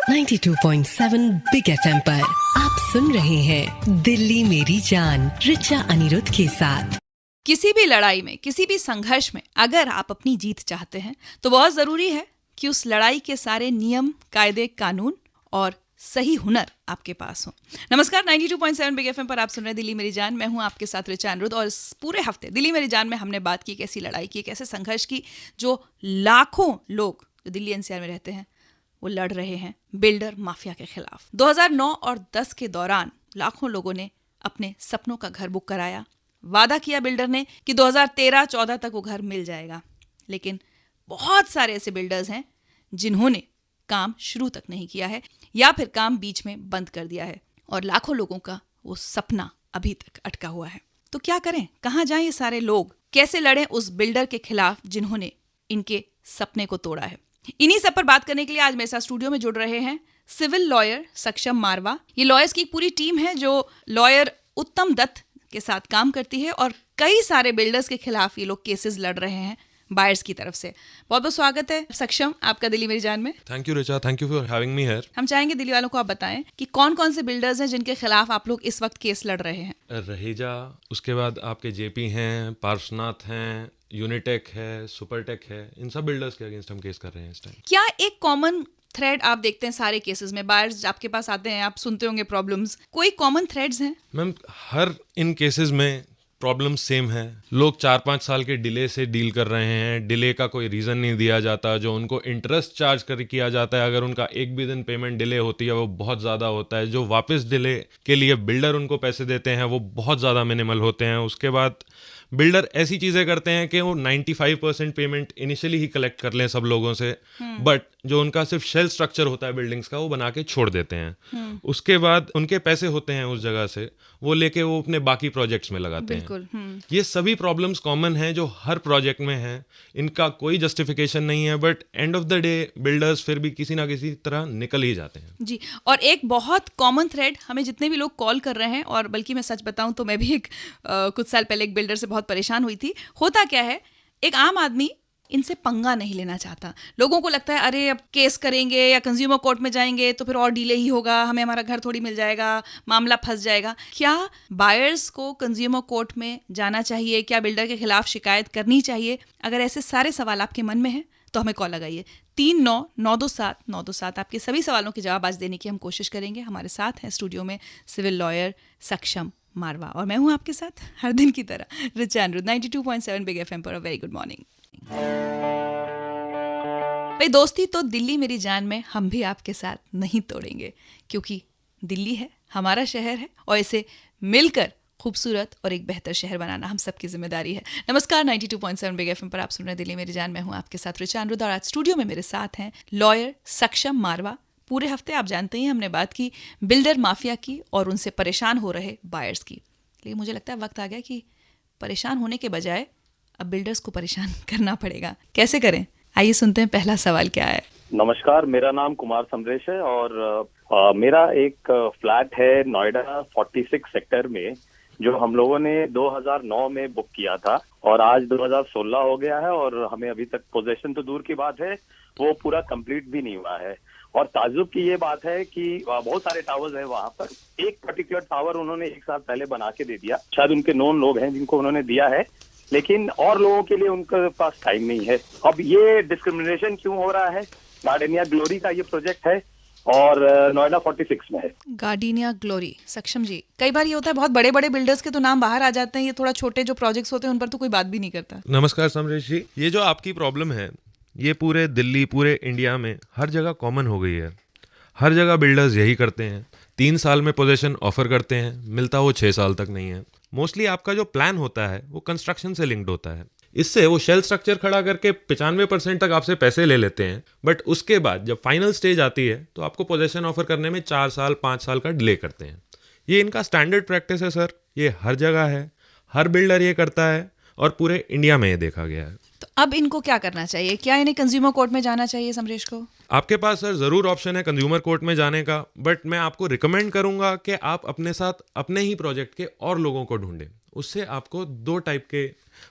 92.7 big FM पर आप सुन रहे हैं दिल्ली मेरी जान रिचा अनिरुद्ध के साथ। किसी भी लड़ाई में, किसी भी संघर्ष में अगर आप अपनी जीत चाहते हैं तो बहुत जरूरी है कि उस लड़ाई के सारे नियम, कायदे, कानून और सही हुनर आपके पास हो। नमस्कार, 92.7 बिग एफएम पर आप सुन रहे हैं दिल्ली मेरी जान। मैं हूं आपके साथ रिचा अनिरुद्ध और इस पूरे हफ्ते दिल्ली मेरी जान में हमने बात की एक ऐसी लड़ाई की, एक ऐसे संघर्ष की जो लाखों लोग जो दिल्ली एनसीआर में रहते हैं वो लड़ रहे हैं बिल्डर माफिया के खिलाफ। 2009 और 10 के दौरान लाखों लोगों ने अपने सपनों का घर बुक कराया। वादा किया बिल्डर ने कि 2013-14 तक वो घर मिल जाएगा, लेकिन बहुत सारे ऐसे बिल्डर्स हैं जिन्होंने काम शुरू तक नहीं किया है या फिर काम बीच में बंद कर दिया है और लाखों लोगों का वो सपना अभी तक अटका हुआ है। तो क्या करें, कहाँ जाएं ये सारे लोग, कैसे लड़ें उस बिल्डर के खिलाफ जिन्होंने इनके सपने को तोड़ा है। इन्हीं सब पर बात करने के लिए आज मेरे साथ स्टूडियो में जुड़ रहे हैं सिविल लॉयर सक्षम मारवा। ये लॉयर्स की एक पूरी टीम है जो लॉयर उत्तम दत्त के साथ काम करती है और कई सारे बिल्डर्स के खिलाफ ये लोग केसेस लड़ रहे हैं बायर्स की तरफ से। बहुत बहुत स्वागत है सक्षम आपका दिल्ली मेरी जान में। Thank you Richa, thank you for having me here. हम चाहेंगे दिल्ली वालों को आप बताएं कि कौन कौन से बिल्डर्स हैं जिनके खिलाफ आप लोग इस वक्त केस लड़ रहे हैं। रहेजा, उसके बाद आपके जेपी हैं, पार्शनाथ हैं, यूनिटेक है, सुपरटेक है, इन सब बिल्डर्स के अगेंस्ट हम केस कर रहे हैं इस टाइम। क्या एक कॉमन थ्रेड आप देखते हैं सारे केसेस में? बायर्स आपके पास आते हैं, आप सुनते होंगे प्रॉब्लम्स, कोई कॉमन थ्रेड्स हैं? मैम, हर इन केसेस में प्रॉब्लम सेम है। लोग 4-5 साल के डिले से डील कर रहे हैं, डिले का कोई रीज़न नहीं दिया जाता, जो उनको इंटरेस्ट चार्ज कर किया जाता है, अगर उनका एक भी दिन पेमेंट डिले होती है वो बहुत ज़्यादा होता है। जो वापस डिले के लिए बिल्डर उनको पैसे देते हैं वो बहुत ज़्यादा मिनिमल होते हैं। उसके बाद बिल्डर ऐसी चीज़ें करते हैं कि वो 95% पेमेंट इनिशियली ही कलेक्ट कर लें सब लोगों से, बट जो उनका सिर्फ शेल स्ट्रक्चर होता है बिल्डिंग्स का वो बना के छोड़ देते हैं। उसके बाद उनके पैसे होते हैं उस जगह से वो लेके वो अपने बाकी प्रोजेक्ट्स में लगाते हैं। ये सभी प्रॉब्लम्स कॉमन हैं जो हर प्रोजेक्ट में हैं, इनका कोई जस्टिफिकेशन नहीं है, but end of the day builders फिर भी किसी ना किसी तरह निकल ही जाते हैं जी। और एक बहुत कॉमन थ्रेड हमें जितने भी लोग कॉल कर रहे हैं, और बल्कि मैं सच बताऊं तो मैं भी कुछ साल पहले एक बिल्डर से बहुत परेशान हुई थी। होता क्या है, एक आम आदमी इनसे पंगा नहीं लेना चाहता। लोगों को लगता है अरे अब केस करेंगे या कंज्यूमर कोर्ट में जाएंगे तो फिर और डिले ही होगा, हमें हमारा घर थोड़ी मिल जाएगा, मामला फंस जाएगा। क्या बायर्स को कंज्यूमर कोर्ट में जाना चाहिए? क्या बिल्डर के खिलाफ शिकायत करनी चाहिए? अगर ऐसे सारे सवाल आपके मन में हैं तो हमें कॉल लगाइए 39927927। आपके सभी सवालों के जवाब आज देने की हम कोशिश करेंगे। हमारे साथ हैं स्टूडियो में सिविल लॉयर सक्षम मारवा और मैं हूं आपके साथ हर दिन की तरह रिचा अनिरुद्ध 92.7 बिग एफएम पर। वेरी गुड मॉर्निंग भाई। दोस्ती तो दिल्ली मेरी जान में हम भी आपके साथ नहीं तोड़ेंगे, क्योंकि दिल्ली है, हमारा शहर है और इसे मिलकर खूबसूरत और एक बेहतर शहर बनाना हम सबकी जिम्मेदारी है। नमस्कार, 92.7 बिग एफएम पर आप सुन रहे हैं दिल्ली मेरी जान। मैं हूं आपके साथ रिचा अनिरुद्ध और आज स्टूडियो में मेरे साथ हैं लॉयर सक्षम मारवा। पूरे हफ्ते आप जानते हैं हमने बात की बिल्डर माफिया की और उनसे परेशान हो रहे बायर्स की, लेकिन मुझे लगता है वक्त आ गया कि परेशान होने के बजाय अब बिल्डर्स को परेशान करना पड़ेगा। कैसे करें, आइए सुनते हैं पहला सवाल क्या है। नमस्कार, मेरा नाम कुमार समरेश है और मेरा एक फ्लैट है नोएडा 46 सेक्टर में, जो हम लोगों ने 2009 में बुक किया था और आज 2016 हो गया है और हमें अभी तक पोजेशन तो दूर की बात है, वो पूरा कंप्लीट भी नहीं हुआ है। और ताज्जुब की ये बात है कि बहुत सारे टावर्स हैं वहां पर, एक पर्टिकुलर टावर उन्होंने एक साल पहले बना के दे दिया। शायद उनके नोन लोग हैं जिनको उन्होंने दिया है, लेकिन और लोगों के लिए उनके पास टाइम नहीं है। अब ये डिस्क्रिमिनेशन क्यों हो रहा है? गार्डेनिया ग्लोरी का ये प्रोजेक्ट है और नोएडा 46 में है। गार्डेनिया ग्लोरी, सक्षम जी, कई बार ये होता है बहुत बड़े बड़े बिल्डर्स के तो नाम बाहर आ जाते हैं, ये थोड़ा छोटे जो प्रोजेक्ट्स होते हैं उन पर तो कोई बात भी नहीं करता। नमस्कार समरेश जी, ये जो आपकी प्रॉब्लम है ये पूरे दिल्ली, पूरे इंडिया में हर जगह कॉमन हो गई है। हर जगह बिल्डर्स यही करते हैं, 3 साल में पोजीशन ऑफर करते हैं, मिलता वो 6 साल तक नहीं है। मोस्टली आपका जो प्लान होता है वो कंस्ट्रक्शन से लिंक्ड होता है, इससे वो शेल स्ट्रक्चर खड़ा करके 95% तक आपसे पैसे ले लेते हैं, बट उसके बाद जब फाइनल स्टेज आती है तो आपको पोजीशन ऑफर करने में 4 साल 5 साल का डिले करते हैं। ये इनका स्टैंडर्ड प्रैक्टिस है सर, ये हर जगह है, हर बिल्डर ये करता है और पूरे इंडिया में ये देखा गया है। तो अब इनको क्या करना चाहिए? क्या इन्हें कंज्यूमर कोर्ट में जाना चाहिए समरेश को? आपके पास सर ज़रूर ऑप्शन है कंज्यूमर कोर्ट में जाने का, बट मैं आपको रिकमेंड करूंगा कि आप अपने साथ अपने ही प्रोजेक्ट के और लोगों को ढूंढें। उससे आपको 2 टाइप के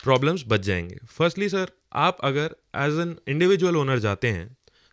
प्रॉब्लम्स बच जाएंगे। फर्स्टली सर, आप अगर एज एन इंडिविजुअल ओनर जाते हैं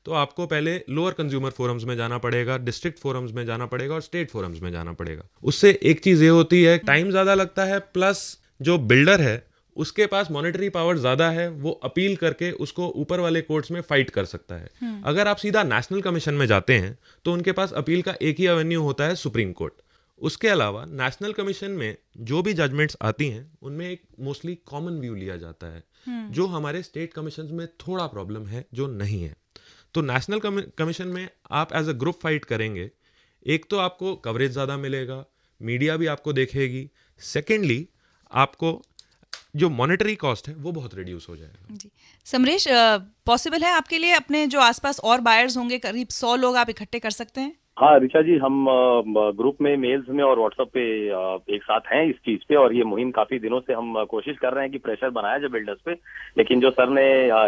तो आपको पहले लोअर कंज्यूमर फोरम्स में जाना पड़ेगा, डिस्ट्रिक्ट फोरम्स में जाना पड़ेगा और स्टेट फोरम्स में जाना पड़ेगा। उससे एक चीज ये होती है, टाइम ज्यादा लगता है, प्लस जो बिल्डर है उसके पास मॉनेटरी पावर ज्यादा है, वो अपील करके उसको ऊपर वाले कोर्ट्स में फाइट कर सकता है। अगर आप सीधा नेशनल कमीशन में जाते हैं तो उनके पास अपील का एक ही एवेन्यू होता है, सुप्रीम कोर्ट। उसके अलावा नेशनल कमीशन में जो भी जजमेंट्स आती हैं उनमें एक मोस्टली कॉमन व्यू लिया जाता है, जो हमारे स्टेट कमीशन में थोड़ा प्रॉब्लम है, जो नहीं है। तो नेशनल कमीशन में आप एज अ ग्रुप फाइट करेंगे, एक तो आपको कवरेज ज़्यादा मिलेगा, मीडिया भी आपको देखेगी, सेकेंडली आपको जो मॉनेटरी कॉस्ट है वो बहुत रिड्यूस हो जाएगा। जी समरेश, पॉसिबल है आपके लिए अपने जो आसपास और बायर्स होंगे, करीब 100 लोग आप इकट्ठे कर सकते हैं? हाँ ऋचा जी, हम ग्रुप में, मेल्स में और व्हाट्सएप पे एक साथ हैं इस चीज पे, और ये मुहिम काफी दिनों से हम कोशिश कर रहे हैं कि प्रेशर बनाया जाए बिल्डर्स पे, लेकिन जो सर ने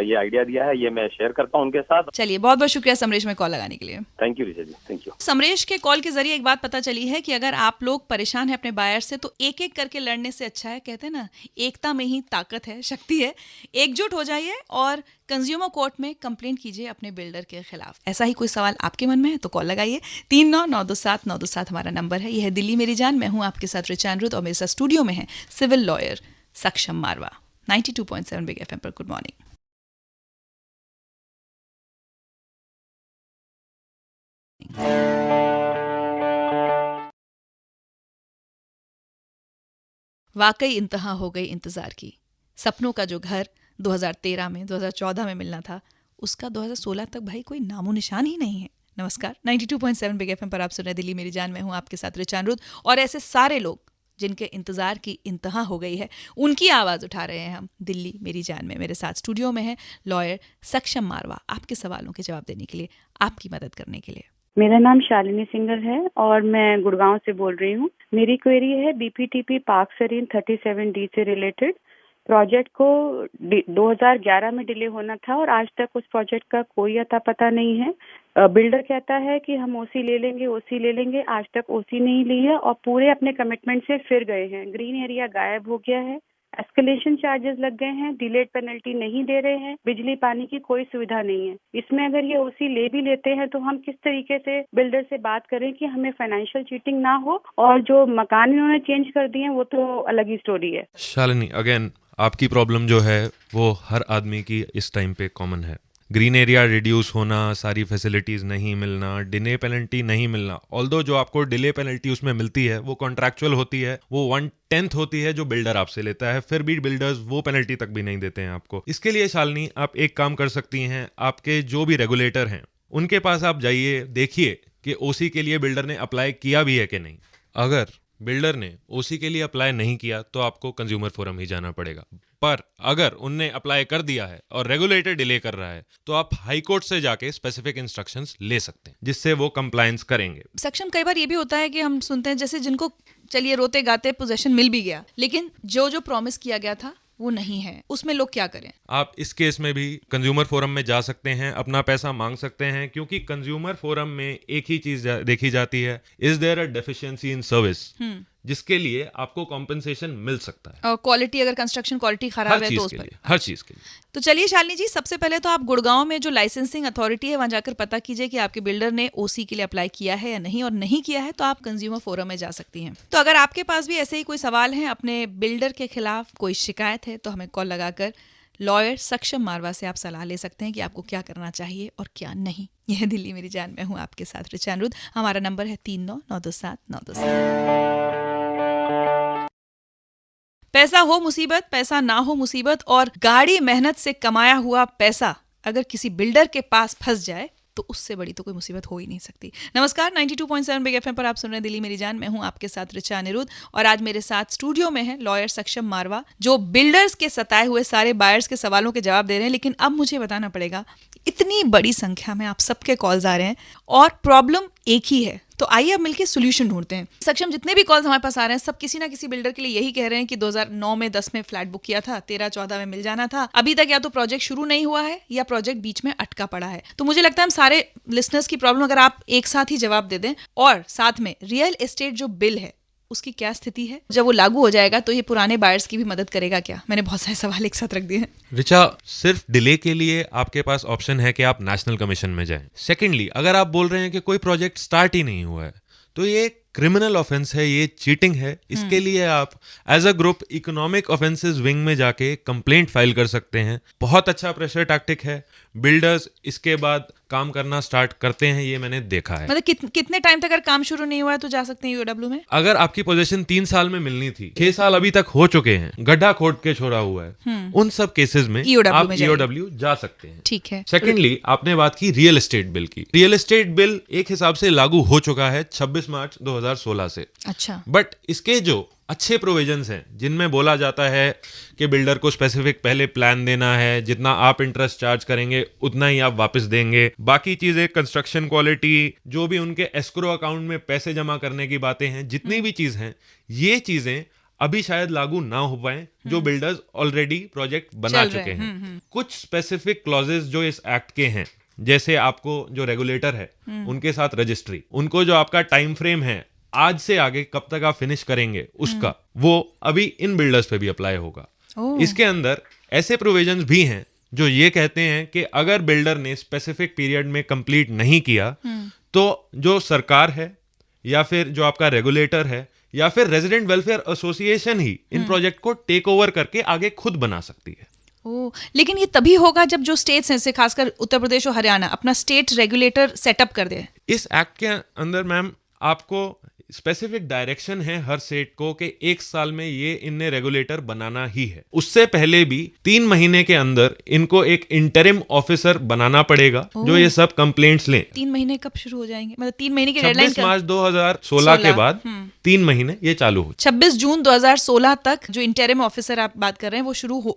ये आइडिया दिया है ये मैं शेयर करता हूँ उनके साथ। चलिए, बहुत बहुत शुक्रिया समरेश में कॉल लगाने के लिए। Thank you Richa ji, thank you. Samaresh के कॉल के जरिए एक बात पता चली है कि अगर आप लोग परेशान हैं अपने बायर से तो एक एक करके लड़ने से अच्छा है, कहते हैं ना, एकता में ही ताकत है, शक्ति है। एकजुट हो जाइए और कंज्यूमर कोर्ट में कंप्लेंट कीजिए अपने बिल्डर के खिलाफ। ऐसा ही कोई सवाल आपके मन में है तो कॉल लगाइए। 39927927 हमारा नंबर है। यह है दिल्ली मेरी जान, मैं हूं आपके साथ रिचा अनिरुद्ध और मेरे साथ स्टूडियो में है सिविल लॉयर सक्षम मारवा। 92.7 बिग एफएम पर गुड मॉर्निंग। वाकई इंतहा हो गई इंतजार की। सपनों का जो घर 2013 में 2014 में मिलना था, उसका 2016 तक भाई कोई नामो निशान ही नहीं है। नमस्कार, 92.7 बिग एफएम पर आप सुन रहे दिल्ली मेरी जान, मैं हूं आपके साथ रिचा अनिरुद्ध। और ऐसे सारे लोग जिनके इंतजार की इंतहा हो गई है, उनकी आवाज उठा रहे हैं हम दिल्ली मेरी जान में। मेरे साथ स्टूडियो में है लॉयर सक्षम मारवा, आपके सवालों के जवाब देने के लिए, आपकी मदद करने के लिए। मेरा नाम शालिनी सिंगल है और मैं गुड़गांव से बोल रही हूँ। मेरी क्वेरी है बीपीटीपी पार्क सरीन 37D से रिलेटेड। प्रोजेक्ट को 2011 में डिले होना था और आज तक उस प्रोजेक्ट का कोई अता पता नहीं है। बिल्डर कहता है कि हम ओसी ले लेंगे, आज तक ओसी नहीं ली है और पूरे अपने कमिटमेंट से फिर गए हैं। ग्रीन एरिया गायब हो गया है, एस्केलेशन चार्जेस लग गए हैं, डिलेड पेनल्टी नहीं दे रहे हैं, बिजली पानी की कोई सुविधा नहीं है। इसमें अगर ये ओसी ले भी लेते हैं तो हम किस तरीके से बिल्डर से बात करें कि हमें फाइनेंशियल चीटिंग ना हो, और जो मकान इन्होंने चेंज कर दिए हैं वो तो अलग ही स्टोरी है। शालिनी, अगेन आपकी प्रॉब्लम जो है वो हर आदमी की इस टाइम पे कॉमन है। ग्रीन एरिया रिड्यूस होना, सारी फैसिलिटीज़ नहीं मिलना, डिले पेनल्टी नहीं मिलना। ऑल्दो जो आपको डिले पेनल्टी उसमें मिलती है वो कॉन्ट्रैक्चुअल होती है, वो 1/10 होती है जो बिल्डर आपसे लेता है, फिर भी बिल्डर्स वो पेनल्टी तक भी नहीं देते हैं आपको। इसके लिए शालिनी आप एक काम कर सकती हैं, आपके जो भी रेगुलेटर हैं उनके पास आप जाइए, देखिए कि ओसी के लिए बिल्डर ने अप्लाई किया भी है कि नहीं। अगर बिल्डर ने ओसी के लिए अप्लाई नहीं किया तो आपको कंज्यूमर फोरम ही जाना पड़ेगा। पर अगर उनने अप्लाई कर दिया है और रेगुलेटर डिले कर रहा है तो आप हाई कोर्ट से जाके स्पेसिफिक इंस्ट्रक्शंस ले सकते हैं, जिससे वो कंप्लायंस करेंगे। सक्षम, कई बार ये भी होता है कि हम सुनते हैं जैसे जिनको चलिए रोते गाते पोजीशन मिल भी गया, लेकिन जो प्रॉमिस किया गया था वो नहीं है, उसमें लोग क्या करें? आप इस केस में भी कंज्यूमर फोरम में जा सकते हैं, अपना पैसा मांग सकते हैं, क्योंकि कंज्यूमर फोरम में एक ही चीज देखी जाती है, is there a deficiency in service, जिसके लिए आपको कॉम्पेंसेशन मिल सकता है। और क्वालिटी, अगर कंस्ट्रक्शन क्वालिटी खराब है तो उस पर हर चीज के लिए। तो चलिए शालिनी जी, सबसे पहले तो आप गुड़गांव में जो लाइसेंसिंग अथॉरिटी है वहां जाकर पता कीजिए कि आपके बिल्डर ने ओसी के लिए अप्लाई किया है या नहीं, और नहीं किया है तो आप कंज्यूमर फोरम में जा सकती हैं। तो अगर आपके पास भी ऐसे ही कोई सवाल है, अपने बिल्डर के खिलाफ कोई शिकायत है, तो हमें कॉल लगाकर लॉयर सक्षम मारवा से आप सलाह ले सकते हैं कि आपको क्या करना चाहिए और क्या नहीं। यह दिल्ली मेरी जान, मैं हूं आपके साथ रिचा अनिरुद्ध। हमारा नंबर है 39927927। पैसा हो मुसीबत, पैसा ना हो मुसीबत, और गाड़ी मेहनत से कमाया हुआ पैसा अगर किसी बिल्डर के पास फंस जाए तो उससे बड़ी तो कोई मुसीबत हो ही नहीं सकती। नमस्कार, 92.7 बिग एफएम पर आप सुन रहे हैं दिल्ली मेरी जान, मैं हूं आपके साथ रिचा अनिरुद्ध। और आज मेरे साथ स्टूडियो में है लॉयर सक्षम मारवा, जो बिल्डर्स के सताए हुए सारे बायर्स के सवालों के जवाब दे रहे हैं। लेकिन अब मुझे बताना पड़ेगा, इतनी बड़ी संख्या में आप सबके कॉल्स आ रहे हैं और प्रॉब्लम एक ही है, तो आइए अब मिलकर सोल्यूशन ढूंढते हैं। सक्षम, जितने भी कॉल्स हमारे पास आ रहे हैं सब किसी ना किसी बिल्डर के लिए यही कह रहे हैं कि 2009 में 10 में फ्लैट बुक किया था, 13-14 में मिल जाना था, अभी तक या तो प्रोजेक्ट शुरू नहीं हुआ है या प्रोजेक्ट बीच में अटका पड़ा है। तो मुझे लगता है हम सारे लिसनर्स की प्रॉब्लम अगर आप एक साथ ही जवाब दे दें, और साथ में रियल एस्टेट जो बिल है उसकी क्या स्थिति है? जब वो लागू हो जाएगा तो ये पुराने बायर्स की भी मदद करेगा क्या? मैंने बहुत सारे सवाल एक साथ रख दिए हैं। रिचा, सिर्फ डिले के लिए आपके पास ऑप्शन है कि आप नेशनल कमीशन में जाएं। सेकेंडली, अगर आप बोल रहे हैं कि कोई प्रोजेक्ट स्टार्ट ही नहीं हुआ है तो ये क्रिमिनल ऑफेंस है, ये चीटिंग है। इसके लिए आप as a group economic offences wing में जाके कंप्लेंट फाइल कर सकते हैं। बहुत अच्छा प्रेशर टैक्टिक है। बिल्डर्स इसके बाद काम करना स्टार्ट करते हैं, ये मैंने देखा है। मतलब कितने टाइम तक अगर काम शुरू नहीं हुआ है तो जा सकते हैं यूडब्ल्यू में? अगर आपकी पोजीशन 3 साल में मिलनी थी, 6 साल अभी तक हो चुके हैं, गड्ढा खोद के छोड़ा हुआ है, उन सब केसेस में आप ईओडब्ल्यू जा सकते हैं। ठीक है। सेकेंडली, आपने बात की रियल एस्टेट बिल की। रियल एस्टेट बिल एक हिसाब से लागू हो चुका है 26 मार्च 2016 से। अच्छा। बट इसके जो अच्छे प्रोविजंस हैं, जिनमें बोला जाता है कि बिल्डर को स्पेसिफिक पहले प्लान देना है, जितना आप इंटरेस्ट चार्ज करेंगे उतना ही आप वापस देंगे, बाकी चीजें कंस्ट्रक्शन क्वालिटी, जो भी उनके एस्क्रो अकाउंट में पैसे जमा करने की बातें हैं, जितनी भी चीज हैं, ये चीजें अभी शायद लागू ना हो पाए जो बिल्डर्स ऑलरेडी प्रोजेक्ट बना चुके हैं। कुछ स्पेसिफिक क्लॉजेस जो इस एक्ट के हैं, जैसे आपको जो रेगुलेटर है उनके साथ रजिस्ट्री, उनको जो आपका टाइम फ्रेम है आज से आगे कब तक आप फिनिश करेंगे उसका, वो अभी इन बिल्डर्स पे भी अप्लाई होगा। इसके अंदर ऐसे प्रोविजंस भी हैं जो ये कहते हैं कि अगर बिल्डर ने स्पेसिफिक पीरियड में कंप्लीट नहीं किया तो जो सरकार है या फिर जो आपका रेगुलेटर है या फिर रेजिडेंट वेलफेयर एसोसिएशन ही इन प्रोजेक्ट को टेक ओवर करके आगे खुद बना सकती है। लेकिन ये तभी होगा जब जो स्टेट्स हैं, जैसे खासकर उत्तर प्रदेश और हरियाणा, अपना स्टेट रेगुलेटर सेटअप कर दे। इस एक्ट के अंदर मैम आपको स्पेसिफिक डायरेक्शन है हर स्टेट को कि 1 साल में ये इनने रेगुलेटर बनाना ही है। उससे पहले भी 3 महीने के अंदर इनको एक इंटरिम ऑफिसर बनाना पड़ेगा जो ये सब कंप्लेंट्स लें। 3 महीने कब शुरू हो जाएंगे? मतलब 3 महीने की डेडलाइन 26 मार्च 2016 के बाद 3 महीने ये चालू हो। 26 जून 2016 तक जो इंटरिम ऑफिसर आप बात कर रहे हैं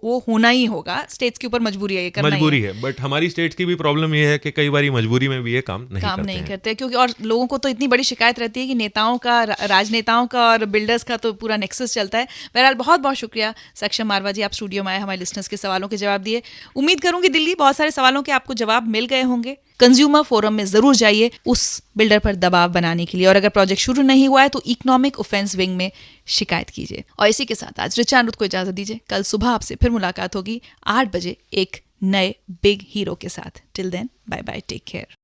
वो होना ही होगा। स्टेट्स के ऊपर मजबूरी है, ये करना मजबूरी है। बट हमारी स्टेट्स की भी प्रॉब्लम ये है कि कई बार मजबूरी में भी ये काम नहीं करते, क्योंकि और लोगों को तो इतनी बड़ी शिकायत रहती है कि नेताओं का, राजनेताओं का और बिल्डर्स का तो पूरा नेक्सस चलता है। बहरहाल बहुत बहुत शुक्रिया सक्षम मारवा जी, आप स्टूडियो में आए, हमारे लिसनर्स के सवालों के जवाब दिए। उम्मीद करूंगी दिल्ली बहुत सारे सवालों के आपको जवाब मिल गए होंगे। कंज्यूमर फोरम में जरूर जाइए उस बिल्डर पर दबाव बनाने के लिए, और अगर प्रोजेक्ट शुरू नहीं हुआ है तो इकोनॉमिक ऑफेंस विंग में शिकायत कीजिए। और इसी के साथ आज ऋचा अनिरुद्ध को इजाजत दीजिए। कल सुबह आपसे फिर मुलाकात होगी 8 बजे एक नए बिग हीरो के साथ। Till then, bye bye, take care.